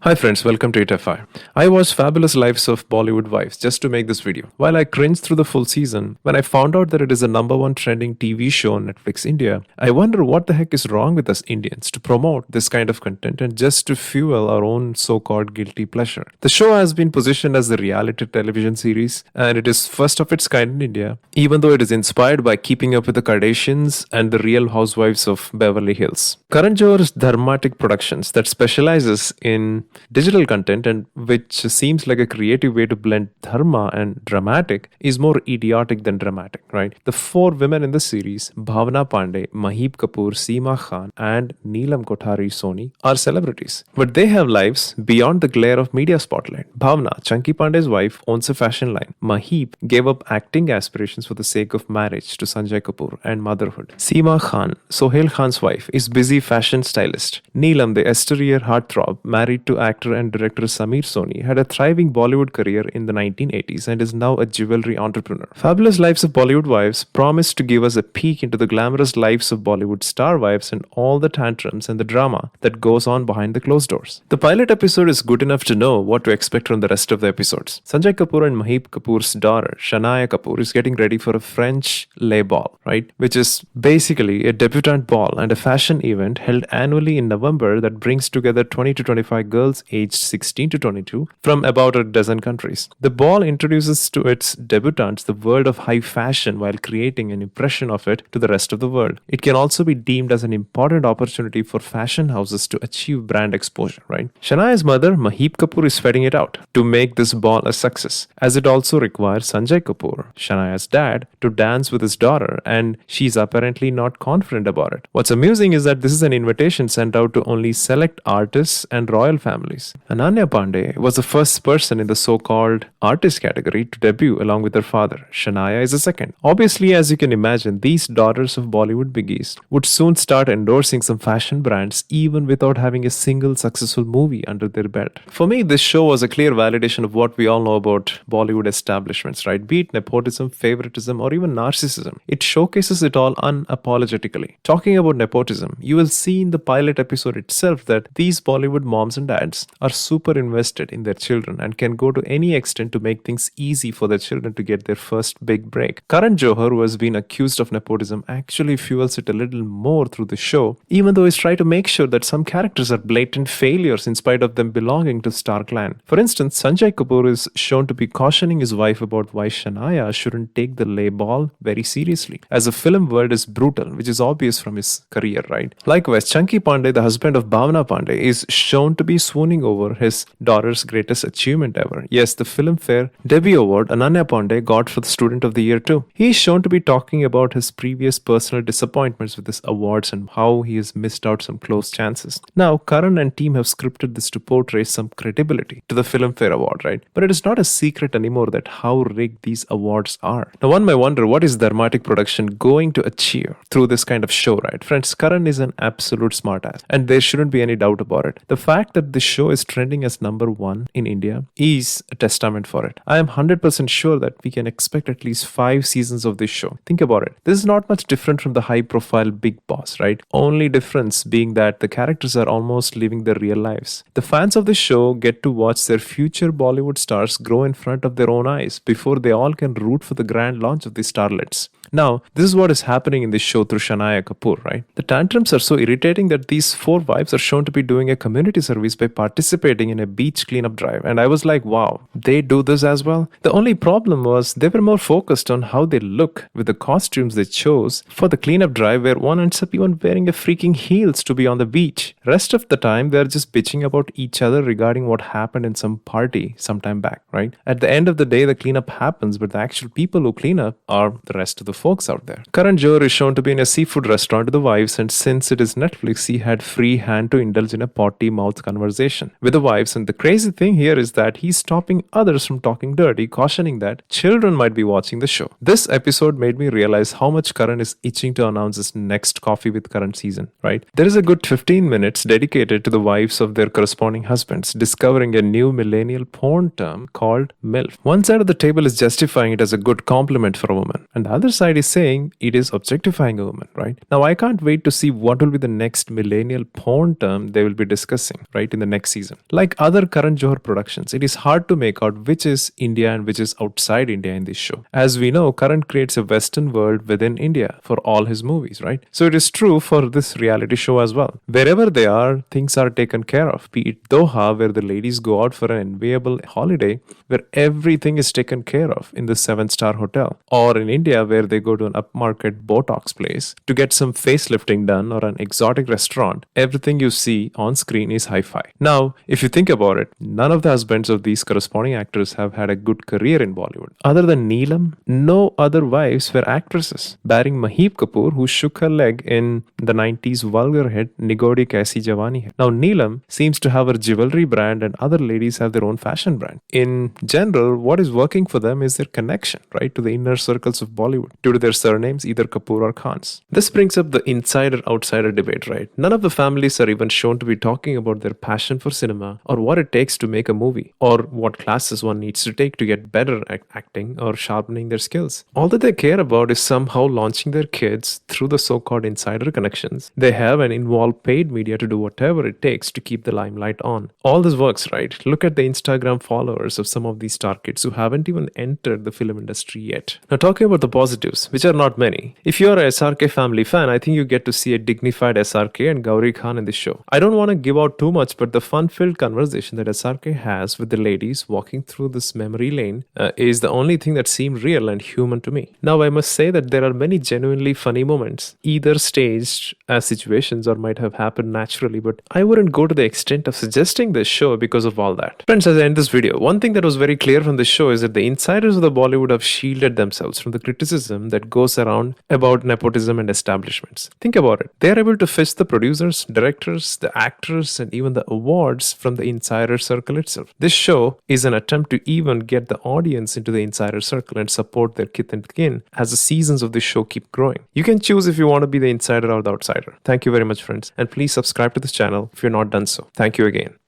Hi friends, welcome to ITFI. I watched Fabulous Lives of Bollywood Wives just to make this video. While I cringed through the full season, when I found out that it is a #1 trending TV show on Netflix India, I wonder what the heck is wrong with us Indians to promote this kind of content and just to fuel our own so-called guilty pleasure. The show has been positioned as a reality television series and it is first of its kind in India, even though it is inspired by Keeping Up with the Kardashians and the Real Housewives of Beverly Hills. Karan Johar's Dharmatic Productions that specializes in digital content and which seems like a creative way to blend dharma and dramatic is more idiotic than dramatic, right? The 4 women in the series, Bhavna Pandey, Mahib Kapoor, Seema Khan and Neelam Kothari Soni are celebrities. But they have lives beyond the glare of media spotlight. Bhavna, Chunky Pandey's wife, owns a fashion line. Mahib gave up acting aspirations for the sake of marriage to Sanjay Kapoor and motherhood. Seema Khan, Sohail Khan's wife, is busy fashion stylist. Neelam, the exterior heartthrob, married to actor and director Samir Soni, had a thriving Bollywood career in the 1980s and is now a jewelry entrepreneur. Fabulous Lives of Bollywood Wives promised to give us a peek into the glamorous lives of Bollywood star wives and all the tantrums and the drama that goes on behind the closed doors. The pilot episode is good enough to know what to expect from the rest of the episodes. Sanjay Kapoor and Mahib Kapoor's daughter, Shanaya Kapoor, is getting ready for a French lay ball, right? Which is basically a debutante ball and a fashion event held annually in November that brings together 20 to 25 girls aged 16 to 22 from about a dozen countries. The ball introduces to its debutantes the world of high fashion while creating an impression of it to the rest of the world. It can also be deemed as an important opportunity for fashion houses to achieve brand exposure, right? Shanaya's mother, Mahib Kapoor, is sweating it out to make this ball a success, as it also requires Sanjay Kapoor, Shanaya's dad, to dance with his daughter, and she's apparently not confident about it. What's amusing is that this is an invitation sent out to only select artists and royal families. Ananya Pandey was the first person in the so-called artist category to debut along with her father. Shanaya is the second. Obviously, as you can imagine, these daughters of Bollywood biggies would soon start endorsing some fashion brands even without having a single successful movie under their belt. For me, this show was a clear validation of what we all know about Bollywood establishments, right? Be it nepotism, favoritism, or even narcissism. It showcases it all unapologetically. Talking about nepotism, you will see in the pilot episode itself that these Bollywood moms and dads are super invested in their children and can go to any extent to make things easy for their children to get their first big break. Karan Johar, who has been accused of nepotism, actually fuels it a little more through the show, even though he's trying to make sure that some characters are blatant failures in spite of them belonging to Star Clan. For instance, Sanjay Kapoor is shown to be cautioning his wife about why Shanaya shouldn't take the lay ball very seriously, as the film world is brutal, which is obvious from his career, right? Likewise, Chunky Pandey, the husband of Bhavna Pandey, is shown to be swooning over his daughter's greatest achievement ever. Yes, the Filmfare debut award Ananya Pandey got for the Student of the Year too. He is shown to be talking about his previous personal disappointments with his awards and how he has missed out some close chances. Now, Karan and team have scripted this to portray some credibility to the Filmfare award, right? But it is not a secret anymore that how rigged these awards are. Now, one may wonder, what is Dharmatic Production going to achieve through this kind of show, right? Friends, Karan is an absolute smartass, and there shouldn't be any doubt about it. The fact that this show is trending as #1 in India is a testament for it. I am 100% sure that we can expect at least 5 seasons of this show. Think about it. This is not much different from the high-profile Big Boss, right? Only difference being that the characters are almost living their real lives. The fans of the show get to watch their future Bollywood stars grow in front of their own eyes before they all can root for the grand launch of the starlets. Now, this is what is happening in this show through Shanaya Kapoor, right? The tantrums are so irritating that these 4 wives are shown to be doing a community service by participating in a beach cleanup drive. And I was like, wow, they do this as well? The only problem was they were more focused on how they look with the costumes they chose for the cleanup drive, where one ends up even wearing a freaking heels to be on the beach. Rest of the time, they're just bitching about each other regarding what happened in some party sometime back, right? At the end of the day, the cleanup happens, but the actual people who clean up are the rest of the folks out there. Karan Johar is shown to be in a seafood restaurant with the wives, and since it is Netflix, he had free hand to indulge in a potty mouth conversation with the wives. And the crazy thing here is that he's stopping others from talking dirty, cautioning that children might be watching the show. This episode made me realize how much Karan is itching to announce his next Coffee with Karan season, right? There is a good 15 minutes dedicated to the wives of their corresponding husbands, discovering a new millennial porn term called MILF. One side of the table is justifying it as a good compliment for a woman, and the other side side is saying it is objectifying a woman, right? Now, I can't wait to see what will be the next millennial porn term they will be discussing, right, in the next season. Like other Karan Johar productions, it is hard to make out which is India and which is outside India in this show. As we know, Karan creates a Western world within India for all his movies, right? So it is true for this reality show as well. Wherever they are, things are taken care of. Be it Doha, where the ladies go out for an enviable holiday, where everything is taken care of in the 7-star hotel, or in India, where they go to an upmarket Botox place to get some facelifting done, or an exotic restaurant. Everything you see on screen is hi-fi. Now, if you think about it, none of the husbands of these corresponding actors have had a good career in Bollywood. Other than Neelam, no other wives were actresses, barring Maheep Kapoor, who shook her leg in the 90s vulgar hit Nigodi Kaisi Jawani Hai. Now, Neelam seems to have her jewelry brand, and other ladies have their own fashion brand. In general, what is working for them is their connection, right, to the inner circles of Bollywood, due to their surnames, either Kapoor or Khans. This brings up the insider-outsider debate, right? None of the families are even shown to be talking about their passion for cinema, or what it takes to make a movie, or what classes one needs to take to get better at acting or sharpening their skills. All that they care about is somehow launching their kids through the so-called insider connections they have, and involve paid media to do whatever it takes to keep the limelight on. All this works, right? Look at the Instagram followers of some of these star kids who haven't even entered the film industry yet. Now, talking about the positives, which are not many. If you're a SRK family fan, I think you get to see a dignified SRK and Gauri Khan in this show. I don't want to give out too much, but the fun-filled conversation that SRK has with the ladies walking through this memory lane is the only thing that seemed real and human to me. Now, I must say that there are many genuinely funny moments, either staged as situations or might have happened naturally, but I wouldn't go to the extent of suggesting this show because of all that. Friends, as I end this video, one thing that was very clear from this show is that the insiders of the Bollywood have shielded themselves from the criticism that goes around about nepotism and establishments. Think about it. They are able to fish the producers, directors, the actors, and even the awards from the insider circle itself. This show is an attempt to even get the audience into the insider circle and support their kith and kin as the seasons of this show keep growing. You can choose if you want to be the insider or the outsider. Thank you very much, friends, and please subscribe to this channel if you're not done so. Thank you again.